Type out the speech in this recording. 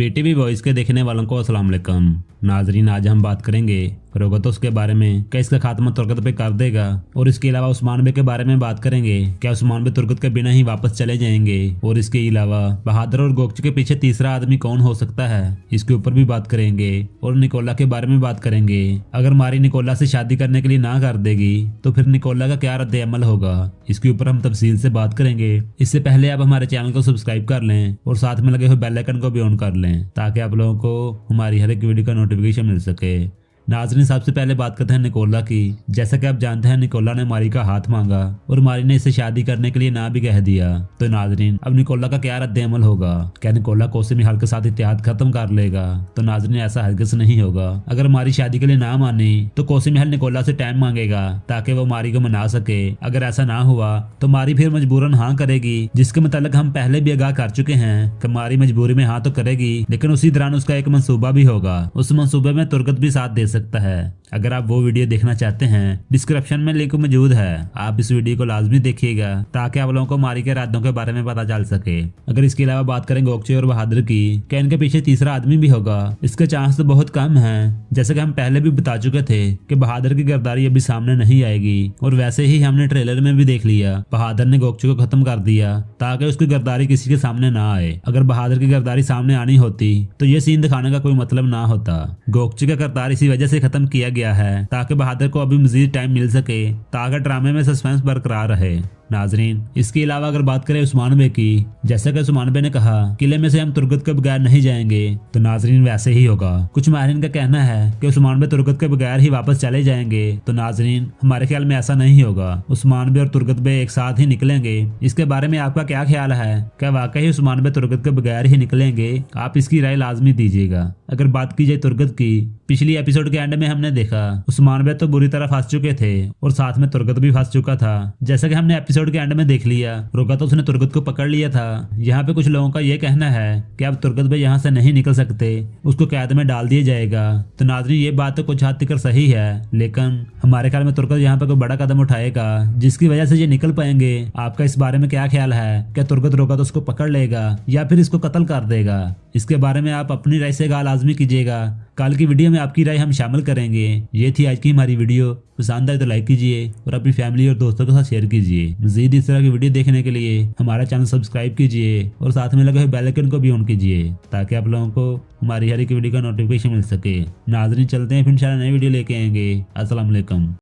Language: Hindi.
पीटीवी वॉइस के देखने वालों को अस्सलाम वालेकुम। नाजरीन, आज हम बात करेंगे रोगतोस के बारे में, क्या इसका खात्मा तुर्कत पे कर देगा, और इसके अलावा उस्मान बे के बारे में बात करेंगे, क्या उस्मान बे तुर्कत के बिना ही वापस चले जाएंगे, और इसके अलावा बहादुर और गोकची के पीछे तीसरा आदमी कौन हो सकता है, इसके ऊपर भी बात करेंगे, और निकोला के बारे में बात करेंगे। अगर मारी निकोला से शादी करने के लिए ना कर देगी तो फिर निकोला का क्या रद्द अमल होगा, इसके ऊपर हम तफसील से बात करेंगे। इससे पहले आप हमारे चैनल को सब्सक्राइब कर लें और साथ में लगे हुए बेल आइकन को भी ऑन कर लें ताकि आप लोगों को हमारी हर एक वीडियो का नोटिफिकेशन मिल सके। नाजरीन, सबसे पहले बात करते हैं निकोला की। जैसा कि आप जानते हैं, निकोला ने मारी का हाथ मांगा और मारी ने इसे शादी करने के लिए ना भी कह दिया। तो नाजरीन, अब निकोला का क्या रद्द अमल होगा? क्या निकोला कोसे मिहाल के साथ इत्तेहाद खत्म कर लेगा? तो नाजरीन, ऐसा हरगिज़ नहीं होगा। अगर मारी शादी के लिए ना मानी तो कोसे मिहाल निकोला से टाइम मांगेगा ताकि वो मारी को मना सके। अगर ऐसा ना हुआ तो मारी फिर मजबूरन हाँ करेगी, जिसके मतलब हम पहले भी आगाह कर चुके हैं कि मारी मजबूरी में हाँ तो करेगी, लेकिन उसी दौरान उसका एक मंसूबा भी होगा। उस मंसूबे में तुर्कत भी साथ दे सकता है। अगर आप वो वीडियो देखना चाहते हैं, डिस्क्रिप्शन में लिंक मौजूद है, आप इस वीडियो को लाजमी देखिएगा ताकि आप लोगों को मारी के इरादों के बारे में पता चल सके। अगर इसके अलावा बात करें गोकचे और बहादुर की, क्या इनके पीछे तीसरा आदमी भी होगा? इसके चांस तो बहुत कम है। जैसे कि हम पहले भी बता चुके थे कि बहादुर की गिरफ्तारी अभी सामने नहीं आएगी, और वैसे ही हमने ट्रेलर में भी देख लिया, बहादुर ने गोकचे को खत्म कर दिया ताकि उसकी गिरफ्तारी किसी के सामने ना आए। अगर बहादुर की गिरफ्तारी सामने आनी होती तो ये सीन दिखाने का कोई मतलब ना होता। गोकचे का गिरफ्तार इसी वजह से खत्म किया गया है ताकि बहादुर को अभी मजीद टाइम मिल सके, ताकि ड्रामे में सस्पेंस बरकरार रहे। नाजरीन, इसके अलावा अगर बात करें उस्मान बे की, जैसा कि उस्मान बे ने कहा किले में से हम तुर्कत के बगैर नहीं जाएंगे, तो नाजरीन वैसे ही होगा। कुछ माहिरीन का कहना है कि उस्मान बे तुर्कत के बगैर ही वापस चले जाएंगे, तो नाजरीन हमारे ख्याल में ऐसा नहीं होगा। उस्मान बे और तुर्कत बे एक साथ ही निकलेंगे। इसके बारे में आपका क्या ख्याल है? क्या वाकई उस्मान बे तुर्कत के बगैर ही निकलेंगे? आप इसकी राय लाजमी दीजिएगा। अगर बात की जाए तुर्कत की, पिछली एपिसोड के एंड में हमने देखा उस्मान बे तो बुरी तरह फंस चुके थे और साथ में तुर्कत भी फंस चुका था। जैसा कि हमने एपिसोड के एंड में देख लिया, रोका तो उसने तुर्कत को पकड़ लिया था। यहाँ पे कुछ लोगों का ये कहना है कि अब तुर्कत बे यहाँ से नहीं निकल सकते, उसको कैद में डाल दिया जाएगा। तो नाज़रीन, ये बात तो कुछ हद तक सही है, लेकिन हमारे ख्याल में तुर्कत यहाँ पे कोई बड़ा कदम उठाएगा जिसकी वजह से ये निकल पाएंगे। आपका इस बारे में क्या ख्याल है? क्या तुर्कत रोका तो उसको पकड़ लेगा या फिर इसको कत्ल कर देगा? इसके बारे में आप अपनी राय से लाजमी कीजिएगा। कल की वीडियो में आपकी राय हम शामिल करेंगे। ये थी आज की हमारी वीडियो। पसंद आए तो लाइक कीजिए और अपनी फैमिली और दोस्तों के साथ शेयर कीजिए। मजीद इस तरह की वीडियो देखने के लिए हमारा चैनल सब्सक्राइब कीजिए और साथ में लगे हुए बेल आइकन को भी ऑन कीजिए ताकि आप लोगों को हमारी हर एक वीडियो का नोटिफिकेशन मिल सके। नाज़रीन, चलते हैं, फिर इंशाल्लाह नई वीडियो लेके आएंगे। अस्सलाम वालेकुम।